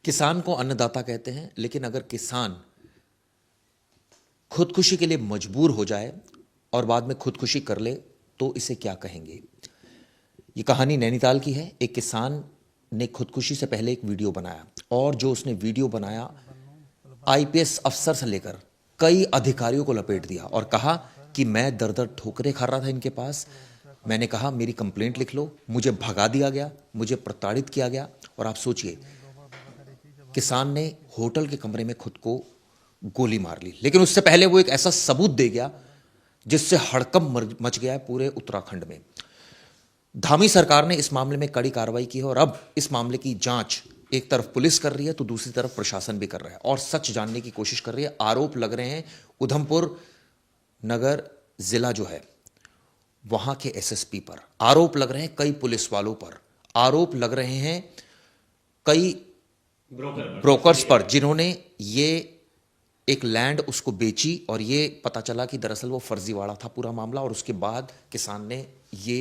किसान को अन्नदाता कहते हैं, लेकिन अगर किसान खुदकुशी के लिए मजबूर हो जाए और बाद में खुदकुशी कर ले तो इसे क्या कहेंगे। ये कहानी नैनीताल की है। एक किसान ने खुदकुशी से पहले एक वीडियो बनाया और जो उसने वीडियो बनाया आईपीएस अफसर से लेकर कई अधिकारियों को लपेट दिया और कहा कि मैं दर दर ठोकरें खा रहा था इनके पास। मैंने कहा मेरी कंप्लेंट लिख लो, मुझे भगा दिया गया, मुझे प्रताड़ित किया गया। और आप सोचिए, किसान ने होटल के कमरे में खुद को गोली मार ली, लेकिन उससे पहले वो एक ऐसा सबूत दे गया जिससे हड़कंप मच गया है पूरे उत्तराखंड में। धामी सरकार ने इस मामले में कड़ी कार्रवाई की है और अब इस मामले की जांच एक तरफ पुलिस कर रही है तो दूसरी तरफ प्रशासन भी कर रहा है और सच जानने की कोशिश कर रही है। आरोप लग रहे हैं उधमपुर नगर जिला जो है वहां के एसएसपी पर, आरोप लग रहे हैं कई पुलिस वालों पर, आरोप लग रहे हैं कई ब्रोकर्स पर जिन्होंने ये एक लैंड उसको बेची और ये पता चला कि दरअसल वो फर्जीवाड़ा था पूरा मामला और उसके बाद किसान ने ये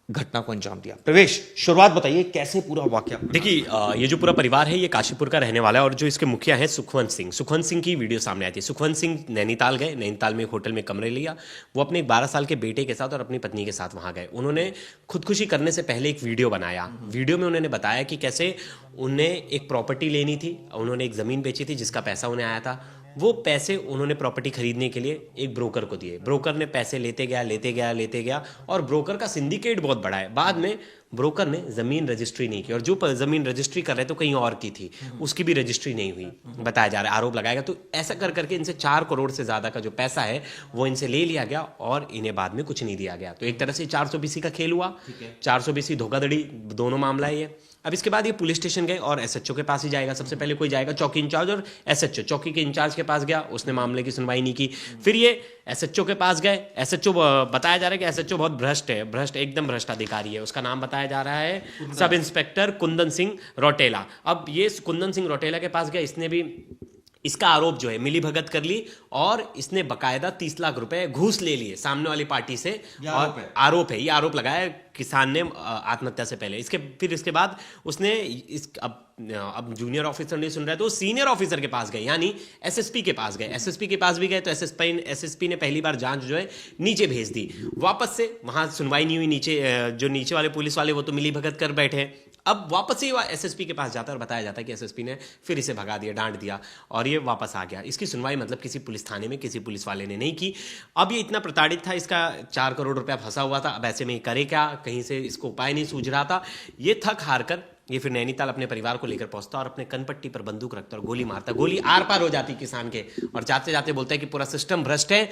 घटना को अंजाम दिया। प्रवेश, शुरुआत बताइए कैसे पूरा वाकया। देखिए, ये जो पूरा परिवार है ये काशीपुर का रहने वाला है और जो इसके मुखिया है सुखवंत सिंह की वीडियो सामने आई थी। सुखवंत सिंह नैनीताल गए, नैनीताल में एक होटल में कमरे लिया, वो अपने 12 साल के बेटे के साथ और अपनी पत्नी के साथ वहां गए। उन्होंने खुदकुशी करने से पहले एक वीडियो बनाया। वीडियो में उन्होंने बताया कि कैसे उन्हें एक प्रॉपर्टी लेनी थी, उन्होंने एक जमीन बेची थी जिसका पैसा उन्हें आया था। वो पैसे उन्होंने प्रॉपर्टी खरीदने के लिए एक ब्रोकर को दिए। ब्रोकर ने पैसे लेते गया और ब्रोकर का सिंडिकेट बहुत बड़ा है। बाद में ब्रोकर ने जमीन रजिस्ट्री नहीं की और जो जमीन रजिस्ट्री कर रहे थे कहीं और की थी, उसकी भी रजिस्ट्री नहीं हुई बताया जा रहा है, आरोप लगाएगा। तो ऐसा कर करके इनसे 4 करोड़ से ज्यादा का जो पैसा है वो इनसे ले लिया गया और इन्हें बाद में कुछ नहीं दिया गया। तो एक तरह से 420 का खेल हुआ, 420 धोखाधड़ी दोनों मामला है ये। अब इसके बाद ये पुलिस स्टेशन गए और एसएचओ के पास ही जाएगा। सबसे पहले कोई जाएगा चौकी इंचार्ज और एसएचओ चौकी के इंचार्ज के पास गया, उसने मामले की सुनवाई नहीं की। फिर ये एसएचओ के पास गए। एसएचओ बताया जा रहा है कि एसएचओ बहुत भ्रष्ट एकदम भ्रष्ट अधिकारी है। उसका नाम बताया जा रहा है सब इंस्पेक्टर कुंदन सिंह रौटेला। अब ये कुंदन सिंह रौटेला के पास गया, इसने भी इसका आरोप जो है मिली भगत कर ली और इसने बकायदा 30 लाख रुपए घूस ले लिए सामने वाली पार्टी से। और आरोप है, ये आरोप लगाया किसान ने आत्महत्या से पहले। इसके बाद उसने अब जूनियर ऑफिसर नहीं सुन रहा है तो सीनियर ऑफिसर के पास गए, यानी एसएसपी के पास गए। एसएसपी के पास भी गए तो एसएसपी ने पहली बार जांच जो है नीचे भेज दी। वापस से वहां सुनवाई नहीं हुई, जो नीचे वाले पुलिस वाले वो तो मिली भगत कर बैठे। अब वापस से एसएसपी के पास जाता है और बताया जाता है कि एसएसपी ने फिर इसे भगा दिया, डांट दिया और ये वापस आ गया। इसकी सुनवाई मतलब किसी पुलिस थाने में किसी पुलिस वाले ने नहीं की। अब ये इतना प्रताड़ित था, इसका 4 करोड़ रुपया फंसा हुआ था। अब ऐसे में करे क्या, कहीं से इसको उपाय नहीं सूझ रहा था। ये थक हार कर ये फिर नैनीताल अपने परिवार को लेकर पहुंचता और अपने कनपट्टी पर बंदूक रखता और गोली मारता। गोली आर पार हो जाती किसान के और जाते जाते बोलता है कि पूरा सिस्टम भ्रष्ट है,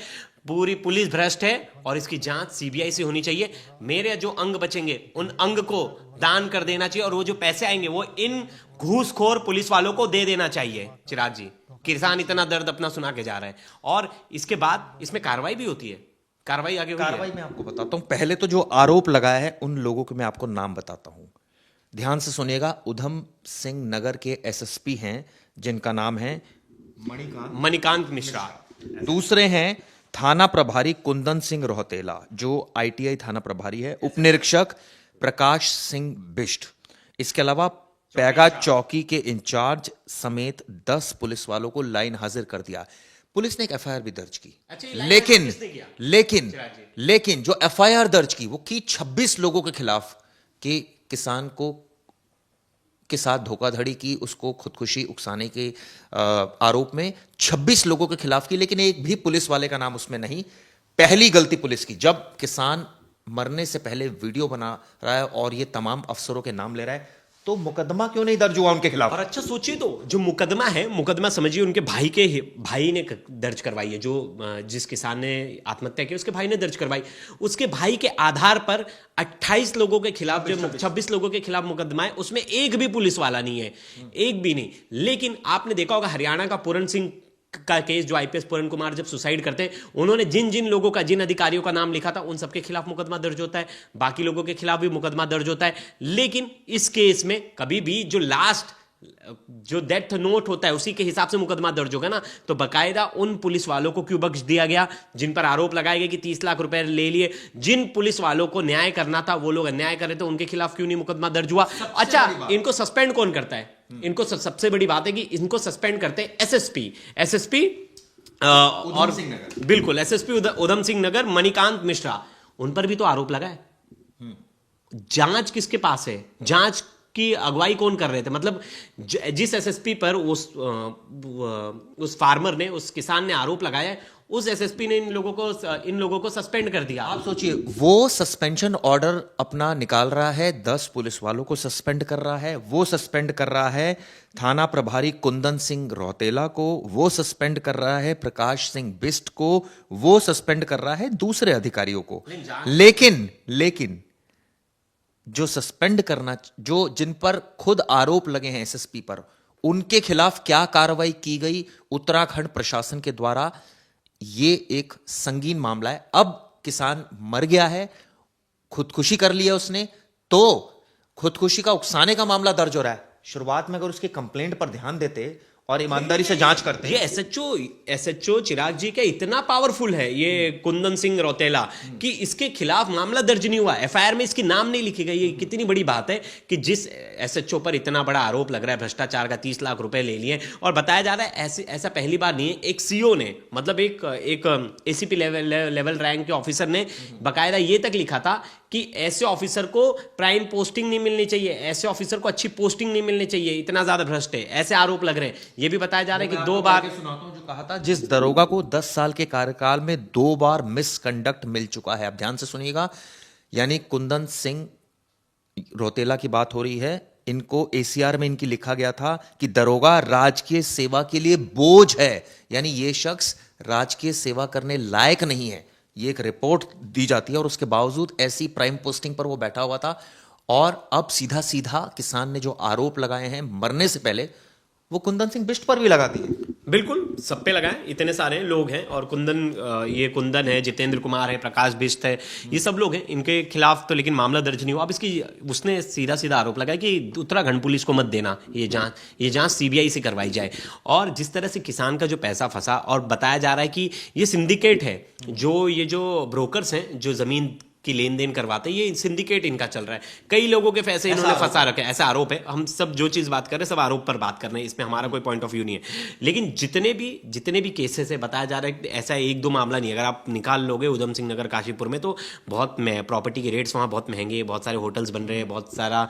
पूरी पुलिस भ्रष्ट है और इसकी जांच सीबीआई से होनी चाहिए। मेरे जो अंग बचेंगे उन अंग को दान कर देना चाहिए और वो जो पैसे आएंगे वो इन घूसखोर पुलिस वालों को दे देना चाहिए। चिराग जी, किसान इतना दर्द अपना सुना के जा रहा है और इसके बाद इसमें कार्रवाई भी होती है। कार्रवाई आगे कार्रवाई मैं आपको बताता हूं। पहले तो जो आरोप लगाया है उन लोगों के मैं आपको नाम बताता हूं, ध्यान से सुनिएगा। उधम सिंह नगर के एसएसपी हैं जिनका नाम है मणिकांत मिश्रा। दूसरे हैं थाना प्रभारी कुंदन सिंह रोहतेला जो आईटीआई थाना प्रभारी है। उप निरीक्षक प्रकाश सिंह बिष्ट। इसके अलावा पैगा चौकी के इंचार्ज समेत 10 पुलिस वालों को लाइन हाजिर कर दिया। पुलिस ने एक एफआईआर भी दर्ज की, लेकिन जो एफआईआर दर्ज की वो की 26 लोगों के खिलाफ कि किसान के साथ धोखाधड़ी की, उसको खुदकुशी उकसाने के आरोप में 26 लोगों के खिलाफ की, लेकिन एक भी पुलिस वाले का नाम उसमें नहीं। पहली गलती पुलिस की, जब किसान मरने से पहले वीडियो बना रहा है और ये तमाम अफसरों के नाम ले रहा है तो मुकदमा क्यों नहीं दर्ज हुआ उनके खिलाफ। और अच्छा सोचिए तो जो मुकदमा समझिए उनके भाई ने दर्ज करवाई है। जो जिस किसान ने आत्महत्या की उसके भाई ने दर्ज करवाई। उसके भाई के आधार पर 28 लोगों के खिलाफ, जो 26 लोगों के खिलाफ मुकदमा है उसमें एक भी पुलिस वाला नहीं है, एक भी नहीं। लेकिन आपने देखा होगा हरियाणा का पूरन सिंह का केस, जो आईपीएस पूरन कुमार जब सुसाइड करते उन्होंने जिन लोगों का, जिन अधिकारियों का नाम लिखा था उन सबके खिलाफ मुकदमा दर्ज होता है, बाकी लोगों के खिलाफ भी मुकदमा दर्ज होता है। लेकिन इस केस में कभी भी जो लास्ट जो डेथ नोट होता है उसी के हिसाब से मुकदमा दर्ज होगा ना, तो बकायदा उन पुलिस वालों को क्यों बख्श दिया गया जिन पर आरोप लगाए गए कि 30 लाख रुपए ले लिए। जिन पुलिस वालों को न्याय करना था वो लोग अन्याय कर रहे थे, उनके खिलाफ क्यों नहीं मुकदमा दर्ज हुआ। अच्छा, इनको सस्पेंड कौन करता है? इनको सबसे बड़ी बात है कि इनको सस्पेंड करते हैं एसएसपी और बिल्कुल एसएसपी उधम सिंह नगर मणिकांत मिश्रा, उन पर भी तो आरोप लगा है। जांच किसके पास है? जांच की अगुवाई कौन कर रहे थे? मतलब जिस एसएसपी पर उस फार्मर ने, उस किसान ने आरोप लगाया है, उस एसएसपी ने इन लोगों को सस्पेंड कर दिया। आप सोचिए, वो सस्पेंशन ऑर्डर अपना निकाल रहा है, 10 पुलिस वालों को सस्पेंड कर रहा है, वो सस्पेंड कर रहा है थाना प्रभारी कुंदन सिंह रौतेला को, वो सस्पेंड कर रहा है प्रकाश सिंह बिष्ट को, वो सस्पेंड कर रहा है दूसरे अधिकारियों को। लेकिन जो सस्पेंड करना, जो जिन पर खुद आरोप लगे हैं एसएसपी पर, उनके खिलाफ क्या कार्रवाई की गई उत्तराखंड प्रशासन के द्वारा, ये एक संगीन मामला है। अब किसान मर गया है, खुदकुशी कर लिया उसने, तो खुदकुशी का उकसाने का मामला दर्ज हो रहा है। शुरुआत में अगर उसकी कंप्लेंट पर ध्यान देते और ईमानदारी से जांच करते। ये एसएचओ चिराग जी का इतना पावरफुल है ये कुंदन सिंह रौतेला कि इसके खिलाफ मामला दर्ज नहीं हुआ, एफआईआर में इसकी नाम नहीं लिखी गई। ये कितनी बड़ी बात है कि जिस एसएचओ पर इतना बड़ा आरोप लग रहा है, भ्रष्टाचार का 30 लाख रुपए ले लिए, और बताया जा रहा है ऐसा पहली बार नहीं है। एक सीओ ने, मतलब एक एसीपी लेवल रैंक के ऑफिसर ने बाकायदा ये तक लिखा था कि ऐसे ऑफिसर को प्राइम पोस्टिंग नहीं मिलनी चाहिए, ऐसे ऑफिसर को अच्छी पोस्टिंग नहीं मिलनी चाहिए, इतना ज्यादा भ्रष्ट है, ऐसे आरोप लग रहे हैं। ये भी बताया जा रहा है कि 2 बार सुनाता हूं जो कहा था, जिस दरोगा को 10 साल के कार्यकाल में 2 बार मिसकंडक्ट मिल चुका है। अब ध्यान से सुनिएगा, यानी कुंदन सिंह रौतेला की बात हो रही है। इनको एसीआर में इनकी लिखा गया था कि दरोगा राजकीय सेवा के लिए बोझ है, यानी ये शख्स राजकीय सेवा करने लायक नहीं है। ये एक रिपोर्ट दी जाती है और उसके बावजूद ऐसी प्राइम पोस्टिंग पर वो बैठा हुआ था। और अब सीधा सीधा किसान ने जो आरोप लगाए हैं मरने से पहले, वो कुंदन सिंह बिष्ट पर भी लगाती है। बिल्कुल सब पे लगाए, इतने सारे लोग हैं। और ये कुंदन है, जितेंद्र कुमार है, प्रकाश बिष्ट है, ये सब लोग हैं, इनके खिलाफ तो लेकिन मामला दर्ज नहीं हुआ। अब उसने सीधा सीधा आरोप लगाया कि उत्तराखंड पुलिस को मत देना ये जांच सीबीआई से करवाई जाए। और जिस तरह से किसान का जो पैसा फंसा, और बताया जा रहा है कि ये सिंडिकेट है, जो ब्रोकर्स हैं जो जमीन की लेन देन करवाते हैं, ये सिंडिकेट इनका चल रहा है। कई लोगों के पैसे इन्होंने फंसा रखे, ऐसा आरोप है। हम सब जो चीज बात कर रहे हैं सब आरोप पर बात कर रहे हैं, इसमें हमारा कोई पॉइंट ऑफ व्यू नहीं है। लेकिन जितने भी केसेस है, बताया जा रहा है कि ऐसा 1-2 मामला नहीं है। अगर आप निकाल लोगे उधम सिंह नगर काशीपुर में, तो बहुत प्रॉपर्टी के रेट्स वहाँ बहुत महंगे, बहुत सारे होटल्स बन रहे हैं, बहुत सारा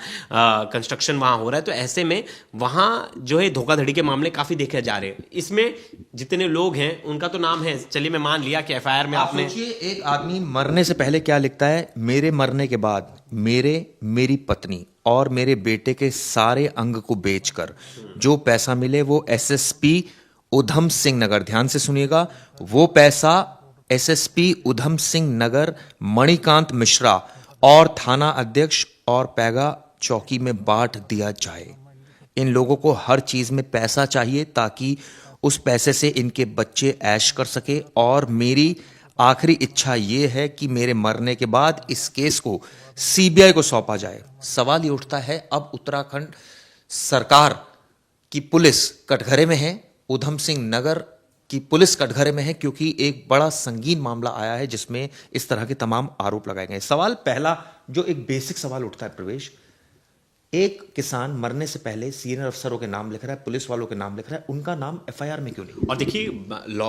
कंस्ट्रक्शन वहाँ हो रहा है। तो ऐसे में वहाँ जो है धोखाधड़ी के मामले काफी देखे जा रहे हैं। इसमें जितने लोग हैं उनका तो नाम है, चलिए मैं मान लिया कि एफआईआर में आपने, एक आदमी मरने से पहले क्या लिखता है, मेरे मरने के बाद मेरी पत्नी और मेरे बेटे के सारे अंग को बेचकर जो पैसा मिले वो एसएसपी उधम सिंह नगर, ध्यान से सुनिएगा, वो पैसा एसएसपी उधम सिंह नगर मणिकांत मिश्रा और थाना अध्यक्ष और पैगा चौकी में बांट दिया जाए। इन लोगों को हर चीज में पैसा चाहिए ताकि उस पैसे से इनके बच्चे ऐश कर सके। और मेरी आखिरी इच्छा यह है कि मेरे मरने के बाद इस केस को सीबीआई को सौंपा जाए। सवाल ये उठता है, अब उत्तराखंड सरकार की पुलिस कटघरे में है, उधम सिंह नगर की पुलिस कटघरे में है, क्योंकि एक बड़ा संगीन मामला आया है जिसमें इस तरह के तमाम आरोप लगाए गए। सवाल पहला, जो एक बेसिक सवाल उठता है प्रवेश, एक किसान मरने से पहले सीनियर अफसरों के नाम लिख रहा है, पुलिस वालों के नाम लिख रहा है, उनका नाम एफआईआर में क्यों नहीं? और देखिए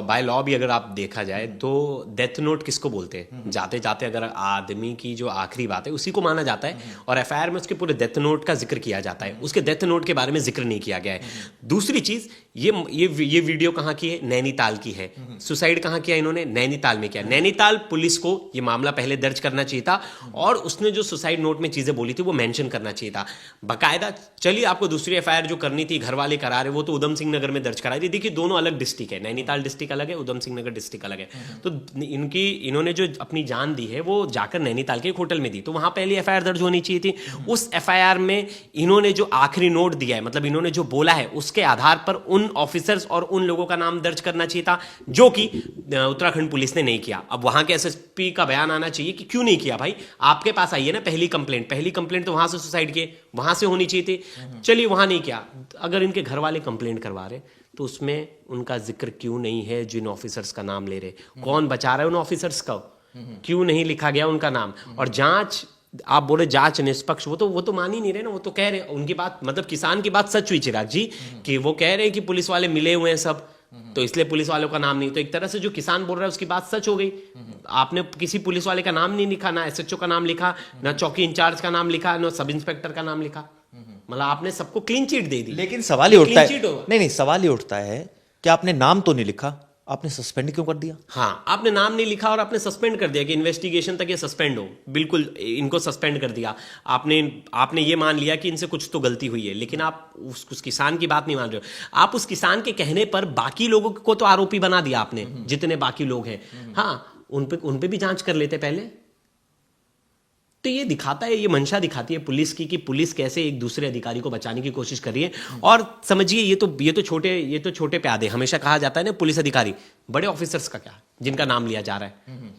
बाय लॉ भी अगर आप देखा जाए तो डेथ नोट किसको बोलते हैं? जाते जाते अगर आदमी की जो आखिरी बात है उसी को माना जाता है, और एफआईआर में उसके पूरे डेथ नोट का जिक्र किया जाता है, उसके डेथ नोट के बारे में जिक्र नहीं किया गया है। दूसरी चीज, ये वीडियो कहाँ की है? नैनीताल की है। सुसाइड कहाँ किया इन्होंने? नैनीताल में किया। नैनीताल पुलिस को ये मामला पहले दर्ज करना चाहिए था, और उसने जो सुसाइड नोट में चीजें बोली थी वो मेंशन करना चाहिए था बकायदा। चलिए आपको दूसरी एफआईआर जो करनी थी, घर वाले करा रहे, वो तो उधम सिंह नगर में दर्ज कराई थी। देखिए दोनों अलग डिस्ट्रिक्ट है, नैनीताल डिस्ट्रिक्ट अलग है, उधम सिंह नगर डिस्ट्रिक्ट अलग है। तो इन्होंने जो अपनी जान दी है वो जाकर नैनीताल के एक होटल में दी, तो वहां पहले एफआईआर दर्ज होनी चाहिए थी। उस एफआईआर में इन्होंने जो आखिरी नोट दिया है, मतलब इन्होंने जो बोला है, उसके आधार पर उन ऑफिसर्स और उन लोगों का नाम दर्ज करना चाहिए था, जो कि उत्तराखंड पुलिस ने नहीं किया। अब वहां के एसएसपी का बयान आना चाहिए कि क्यों नहीं किया। भाई आपके पास आई है ना पहली कंप्लेंट तो वहां से सुसाइड किए, वहां से होनी चाहिए थी। चलिए वहां नहीं किया। अगर इनके घर वाले कंप्लेंट करवा रहे तो उसमें उनका जिक्र क्यों नहीं है? जिन ऑफिसर्स का नाम ले रहे, कौन बचा रहा है उन ऑफिसर्स का, क्यों नहीं लिखा गया उनका नाम? और जांच आप बोले जांच निष्पक्ष, वो तो मान ही नहीं रहे ना। वो तो कह रहे, उनकी बात मतलब किसान की बात सच हुई चिराग जी, कि वो कह रहे हैं कि पुलिस वाले मिले हुए हैं सब, तो इसलिए पुलिस वालों का नाम नहीं। तो एक तरह से जो किसान बोल रहा है उसकी बात सच हो गई। आपने किसी पुलिस वाले का नाम नहीं लिखा, ना एसएचओ का नाम लिखा, ना चौकी इंचार्ज का नाम लिखा, ना सब इंस्पेक्टर का नाम लिखा। मतलब आपने सबको क्लीन चिट दे दी। लेकिन सवाल ये उठता है, क्लीन चिट होगा। नहीं सवाल ये उठता है कि आपने नाम तो नहीं लिखा, आपने सस्पेंड क्यों कर दिया? हाँ, आपने नाम नहीं लिखा और आपने सस्पेंड कर दिया कि इन्वेस्टिगेशन तक ये सस्पेंड हो। बिल्कुल इनको सस्पेंड कर दिया आपने ये मान लिया कि इनसे कुछ तो गलती हुई है, लेकिन आप उस किसान की बात नहीं मान रहे हो। आप उस किसान के कहने पर बाकी लोगों को तो आरोपी बना दिया आपने, जितने बाकी लोग हैं। हाँ, उन पे भी जांच कर लेते पहले। तो ये दिखाता है, ये मंशा दिखाती है पुलिस की, कि पुलिस कैसे एक दूसरे अधिकारी को बचाने की कोशिश कर रही है। और समझिए ये तो छोटे प्यादे, हमेशा कहा जाता है ना पुलिस अधिकारी, बड़े ऑफिसर्स का क्या, जिनका नाम लिया जा रहा है,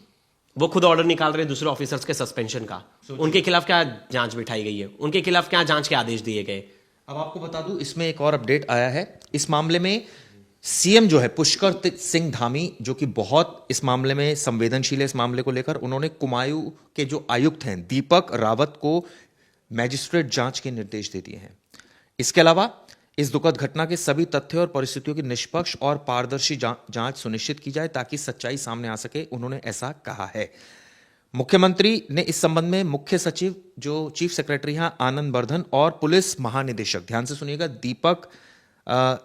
वो खुद ऑर्डर निकाल रहे हैं दूसरे ऑफिसर्स के सस्पेंशन का, उनके खिलाफ क्या जांच बिठाई गई है, उनके खिलाफ क्या जांच के आदेश दिए गए। अब आपको बता दूं, इसमें एक और अपडेट आया है। इस मामले में सीएम जो है पुष्कर सिंह धामी, जो कि बहुत इस मामले में संवेदनशील है, इस मामले को लेकर उन्होंने कुमायूं के जो आयुक्त हैं दीपक रावत को मैजिस्ट्रेट जांच के निर्देश दे दिए हैं। इसके अलावा इस दुखद घटना के सभी तथ्यों और परिस्थितियों की निष्पक्ष और पारदर्शी जांच सुनिश्चित की जाए ताकि सच्चाई सामने आ सके, उन्होंने ऐसा कहा है। मुख्यमंत्री ने इस संबंध में मुख्य सचिव, जो चीफ सेक्रेटरी हैं आनंद वर्धन, और पुलिस महानिदेशक, ध्यान से सुनिएगा,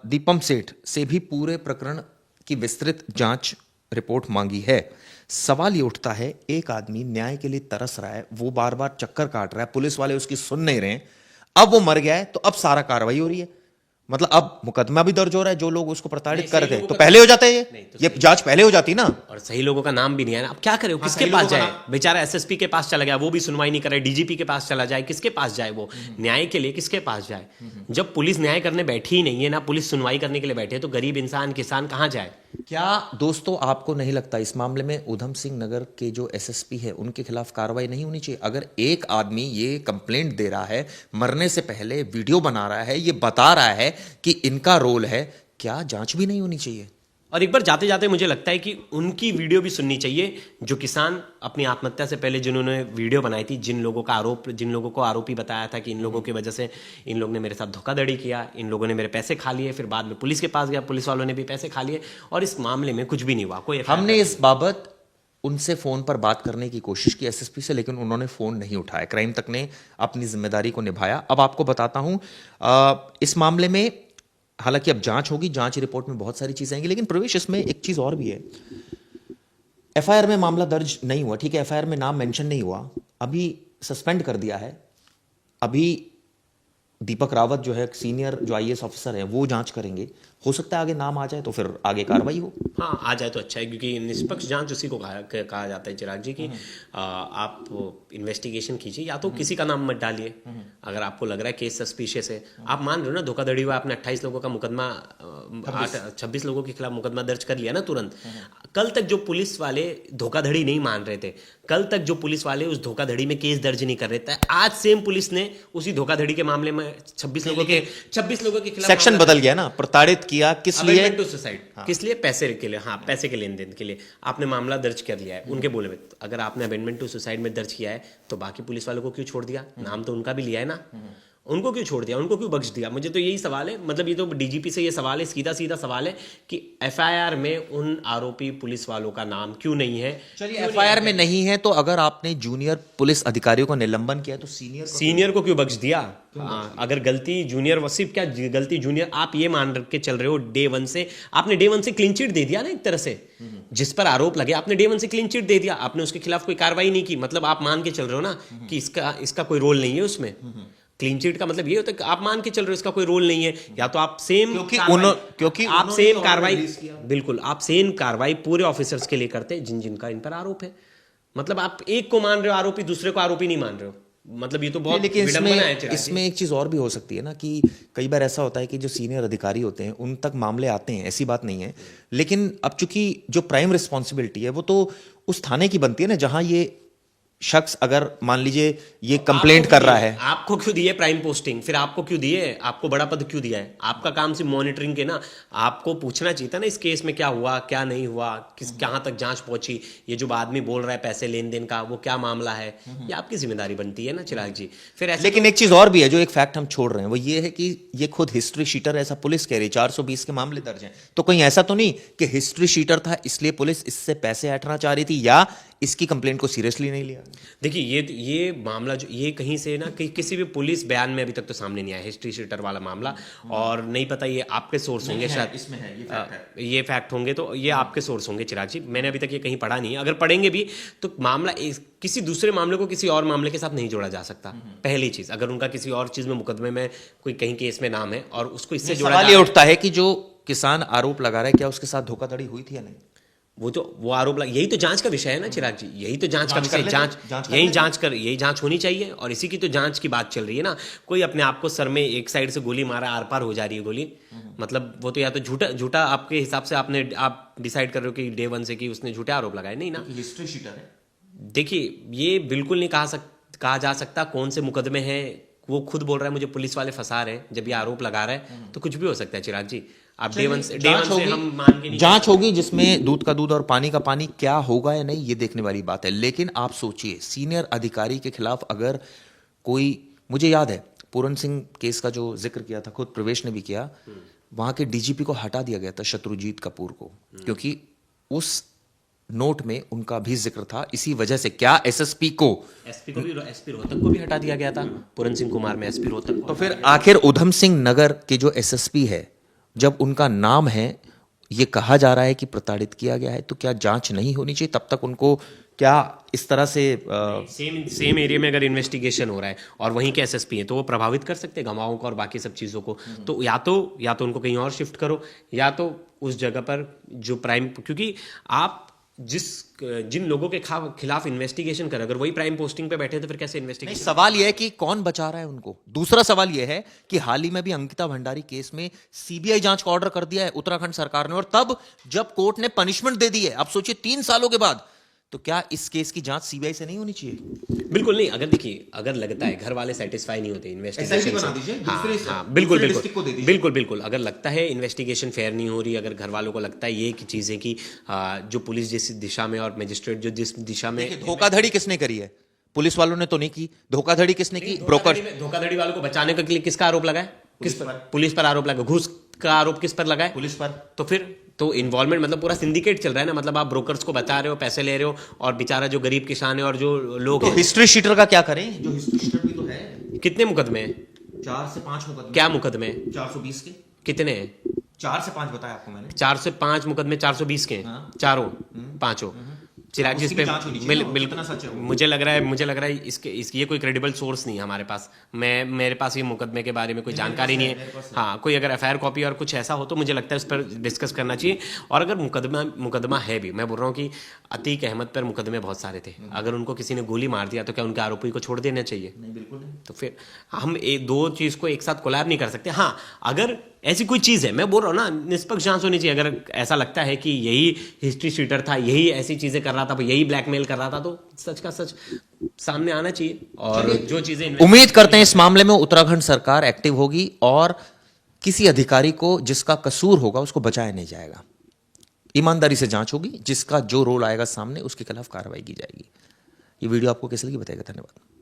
दीपम सेठ से भी पूरे प्रकरण की विस्तृत जांच रिपोर्ट मांगी है। सवाल ये उठता है, एक आदमी न्याय के लिए तरस रहा है, वो बार बार चक्कर काट रहा है, पुलिस वाले उसकी सुन नहीं रहे हैं, अब वो मर गया है, तो अब सारा कार्रवाई हो रही है, मतलब अब मुकदमा भी दर्ज हो रहा है, जो लोग उसको प्रताड़ित कर रहे थे तो पहले हो जाता है, ये जांच पहले हो जाती ना। और सही लोगों का नाम भी नहीं है ना, अब क्या करे, किसके पास जाए? बेचारा एसएसपी के पास चला गया, वो भी सुनवाई नहीं करे, डीजीपी के पास चला जाए, किसके पास जाए वो न्याय के लिए, किसके पास जाए? जब पुलिस न्याय करने बैठी ही नहीं है ना, पुलिस सुनवाई करने के लिए बैठे, तो गरीब इंसान, किसान कहां जाए? क्या दोस्तों आपको नहीं लगता इस मामले में उधम सिंह नगर के जो एसएसपी है उनके खिलाफ कार्रवाई नहीं होनी चाहिए? अगर एक आदमी ये कंप्लेंट दे रहा है, मरने से पहले वीडियो बना रहा है, ये बता रहा है कि इनका रोल है, क्या जांच भी नहीं होनी चाहिए? और एक बार जाते जाते मुझे लगता है कि उनकी वीडियो भी सुननी चाहिए, जो किसान अपनी आत्महत्या से पहले जिन्होंने वीडियो बनाई थी, जिन लोगों को आरोपी बताया था कि इन लोगों की वजह से इन लोगों ने मेरे साथ धोखाधड़ी किया, इन लोगों ने मेरे पैसे खा लिए, फिर बाद में पुलिस के पास गया, पुलिस वालों ने भी पैसे खा लिए, और इस मामले में कुछ भी नहीं हुआ। कोई हमने इस बाबत उनसे फोन पर बात करने की कोशिश की एसएसपी से, लेकिन उन्होंने फोन नहीं उठाया। क्राइम तक ने अपनी जिम्मेदारी को निभाया। अब आपको बताता हूं, इस मामले में हालांकि अब जांच होगी, जांच रिपोर्ट में बहुत सारी चीजें आएंगी, लेकिन प्रवेश इसमें एक चीज और भी है। एफआईआर में मामला दर्ज नहीं हुआ, ठीक है, एफआईआर में नाम मेंशन नहीं हुआ, अभी सस्पेंड कर दिया है। अभी दीपक रावत जो है सीनियर जो आईएएस ऑफिसर है वो जांच करेंगे, हो सकता है आगे नाम आ जाए तो फिर आगे कार्रवाई हो। हाँ, आ जाए तो अच्छा है, क्योंकि निष्पक्ष जांच उसी को कहा जाता है चिराग जी, कि आप इन्वेस्टिगेशन कीजिए, या तो किसी का नाम मत डालिए। अगर आपको लग रहा है केस सस्पिशियस है, आप मान रहे हो ना धोखाधड़ी हुआ, आपने 28 लोगों का मुकदमा, 26 लोगों के खिलाफ मुकदमा दर्ज कर लिया ना तुरंत। कल तक जो पुलिस वाले धोखाधड़ी नहीं मान रहे थे, कल तक जो पुलिस वाले उस धोखाधड़ी में केस दर्ज नहीं कर रहे थे, आज सेम पुलिस ने उसी धोखाधड़ी के मामले में 26 लोगों के खिलाफ सेक्शन बदल गया ना, प्रताड़ित किया किस लिए? To suicide. किस लिए? पैसे के लिए। हाँ, पैसे के लेन देन के लिए आपने मामला दर्ज कर लिया है उनके बोले में। अगर आपने अमेंडमेंट टू सुसाइड में दर्ज किया है तो बाकी पुलिस वालों को क्यों छोड़ दिया? नाम तो उनका भी लिया है ना, उनको क्यों छोड़ दिया, उनको क्यों बख्श दिया? मुझे तो यही सवाल है, मतलब ये तो डीजीपी से ये सवाल है, सीधा सीधा सवाल है कि एफआईआर में उन आरोपी पुलिस वालों का नाम क्यों नहीं है? चलिए एफआईआर में नहीं है तो अगर आपने जूनियर पुलिस अधिकारियों का निलंबन किया तो सीनियर को क्यों बख्श दिया? अगर गलती जूनियर वसीफ, क्या गलती जूनियर? आप ये मान के चल रहे हो डे वन से, आपने डे वन से क्लीन चिट दे दिया ना एक तरह से, जिस पर आरोप लगे आपने डे वन से क्लीन चिट दे दिया, आपने उसके खिलाफ कोई कार्रवाई नहीं की, मतलब आप मान के चल रहे हो ना कि इसका कोई रोल नहीं है उसमें। क्लीन चिट का मतलब ये होता है कि आप मान के चल रहे हो इसका कोई रोल नहीं है, या तो आप सेम क्योंकि आप सेम कार्रवाई, बिल्कुल आप सेम कार्रवाई पूरे ऑफिसर्स के लिए करते जिन जिनका इन पर आरोप है। मतलब आप एक को मान रहे हो आरोपी, दूसरे को आरोपी नहीं मान रहे हो, मतलब ये तो बहुत विडंबना है। इसमें एक चीज और भी हो सकती है ना कि कई बार ऐसा होता है कि जो सीनियर अधिकारी होते हैं उन तक मामले आते हैं, ऐसी बात नहीं है, लेकिन अब चूंकि जो प्राइम रिस्पॉन्सिबिलिटी है वो तो उस थाने की बनती है ना जहां ये शख्स अगर मान लीजिए ये कंप्लेंट कर रहा है, आपको क्यों दिए प्राइम पोस्टिंग, फिर आपको क्यों दिए, आपको बड़ा पद क्यों दिया है? आपका काम सिर्फ मॉनिटरिंग के ना, आपको पूछना चाहिए था ना इस केस में क्या हुआ क्या नहीं हुआ, किस कहाँ तक जांच पहुंची, ये जो आदमी बोल रहा है पैसे लेन देन का वो क्या मामला है, ये आपकी जिम्मेदारी बनती है ना चिराग जी। फिर ऐसे लेकिन एक चीज और भी है जो एक फैक्ट हम छोड़ रहे हैं, वो ये है कि ये खुद हिस्ट्री शीटर, ऐसा पुलिस कह रही है 420 के मामले दर्ज हैं, तो कहीं ऐसा तो नहीं कि हिस्ट्री शीटर था इसलिए पुलिस इससे पैसे ऐंठना चाह रही थी या इसकी कंप्लेंट को सीरियसली नहीं लिया? देखिए ये मामला जो ये कहीं से ना किसी भी पुलिस बयान में अभी तक तो सामने नहीं आया हिस्ट्री शीटर वाला मामला, और नहीं पता ये आपके सोर्स होंगे शायद, इसमें है, ये फैक्ट है। ये फैक्ट होंगे तो ये आपके सोर्स होंगे चिराग जी, मैंने अभी तक ये कहीं पढ़ा नहीं है। अगर पढ़ेंगे भी तो मामला किसी दूसरे मामले को किसी और मामले के साथ नहीं जोड़ा जा सकता। पहली चीज, अगर उनका किसी और चीज में मुकदमे में कोई कहीं केस में नाम है और उसको इससे जोड़ा सवाल ये उठता है कि जो किसान आरोप लगा रहा है क्या उसके साथ धोखाधड़ी हुई थी या नहीं? वो आरोप यही तो जांच का विषय है ना चिराग जी, यही तो जांच का विषय, यही जांच होनी चाहिए और इसी की तो जांच की बात चल रही है ना। कोई अपने आप को सर में एक साइड से गोली मारा आर पार हो जा रही है गोली, मतलब वो तो या तो झूठा आपके हिसाब से आप डिसाइड कर रहे हो कि डे वन से कि उसने झूठे आरोप लगाए, नहीं ना। हिस्ट्री शीटर है। देखिए ये बिल्कुल नहीं कहा जा सकता कौन से मुकदमे हैं, वो खुद बोल रहा है मुझे पुलिस वाले फंसा रहे हैं, जब ये आरोप लगा रहा है तो कुछ भी हो सकता है चिराग जी। आप डे वन से हम मान के नहीं, जांच होगी जिसमें दूध का दूध और पानी का पानी क्या होगा या नहीं ये देखने वाली बात है। लेकिन आप सोचिए सीनियर अधिकारी के खिलाफ अगर कोई, मुझे याद है पूरन सिंह केस का जो जिक्र किया था खुद प्रवेश ने भी किया, वहां के डीजीपी को हटा दिया गया था शत्रुजीत कपूर को, क्योंकि उस नोट में उनका भी जिक्र था। इसी वजह से क्या एसपी रोहतक को भी हटा दिया गया था, पूरन सिंह कुमार में एसपी रोहतक को। तो फिर आखिर उधम सिंह नगर के जो एसएसपी है, जब उनका नाम है, ये कहा जा रहा है कि प्रताड़ित किया गया है, तो क्या जांच नहीं होनी चाहिए तब तक उनको? क्या इस तरह से सेम एरिया में अगर इन्वेस्टिगेशन हो रहा है और वहीं के एसएसपी है तो वो प्रभावित कर सकते हैं गवाहों को और बाकी सब चीज़ों को, तो या तो उनको कहीं और शिफ्ट करो या तो उस जगह पर जो प्राइम, क्योंकि आप जिन लोगों के खिलाफ इन्वेस्टिगेशन कर, अगर वही प्राइम पोस्टिंग पे बैठे तो फिर कैसे इन्वेस्टिगेशन? सवाल यह है कि कौन बचा रहा है उनको। दूसरा सवाल यह है कि हाल ही में भी अंकिता भंडारी केस में सीबीआई जांच का ऑर्डर कर दिया है उत्तराखंड सरकार ने, और तब जब कोर्ट ने पनिशमेंट दे दी है, आप सोचिए 3 सालों के बाद, तो क्या इस केस की जांच सीबीआई से नहीं होनी चाहिए? बिल्कुल नहीं। अगर देखिए, अगर लगता है घर वाले सेटिस्फाई नहीं होते इन्वेस्टिगेशन से, हाँ बिल्कुल, अगर लगता है इन्वेस्टिगेशन फेयर नहीं हो रही, अगर घर वालों को लगता है ये कि चीजें कि जो पुलिस जिस दिशा में और मजिस्ट्रेट जो जिस दिशा में, धोखाधड़ी किसने करी है? पुलिस वालों ने तो नहीं की। धोखाधड़ी किसने की? ब्रोकर। धोखाधड़ी वालों को बचाने के लिए किसका आरोप लगा है? किस पर? पुलिस पर आरोप लगा। घूस का आरोप किस पर लगा है? पुलिस पर। तो फिर तो इन्वॉल्वमेंट मतलब पूरा सिंडिकेट चल रहा है ना, मतलब आप ब्रोकर्स को बचा रहे हो, पैसे ले रहे हो, और बेचारा जो गरीब किसान है और जो लोग तो हिस्ट्री शीटर का क्या करें? जो हिस्ट्री शीटर भी तो है। कितने मुकदमे हैं? 4 से 5 मुकदमे। क्या मुकदमे? 420 के। कितने हैं? 4 से 5 बताया आपको मैंने। 4 से 5 मुकदमे 420 के, चारों पांचों। चिराग जी इस पे मुझे लग रहा है ये कोई क्रेडिबल सोर्स नहीं है हमारे पास। मेरे पास ये मुकदमे के बारे में कोई जानकारी नहीं है। हाँ, कोई अगर एफआईआर कॉपी और कुछ ऐसा हो तो मुझे लगता है उस पर डिस्कस करना चाहिए। और अगर मुकदमा है भी, मैं बोल रहा हूँ कि अतीक अहमद पर मुकदमे बहुत सारे थे, अगर उनको किसी ने गोली मार दिया तो क्या उनके आरोपी को छोड़ देना चाहिए? नहीं, बिल्कुल नहीं। तो फिर हम दो चीज को एक साथ कोलैब नहीं कर सकते। हाँ, अगर ऐसी कोई चीज है, मैं बोल रहा हूँ ना, निष्पक्ष जांच होनी चाहिए। अगर ऐसा लगता है कि यही हिस्ट्री शीटर था, यही ऐसी चीजें कर रहा था, यही ब्लैकमेल कर रहा था, तो सच का सच सामने आना चाहिए। और जो चीजें, उम्मीद करते हैं इस मामले में उत्तराखंड सरकार एक्टिव होगी और किसी अधिकारी को जिसका कसूर होगा उसको बचाया नहीं जाएगा। ईमानदारी से जांच होगी, जिसका जो रोल आएगा सामने उसके खिलाफ कार्रवाई की जाएगी। ये वीडियो आपको कैसे लगी बताइएगा। धन्यवाद।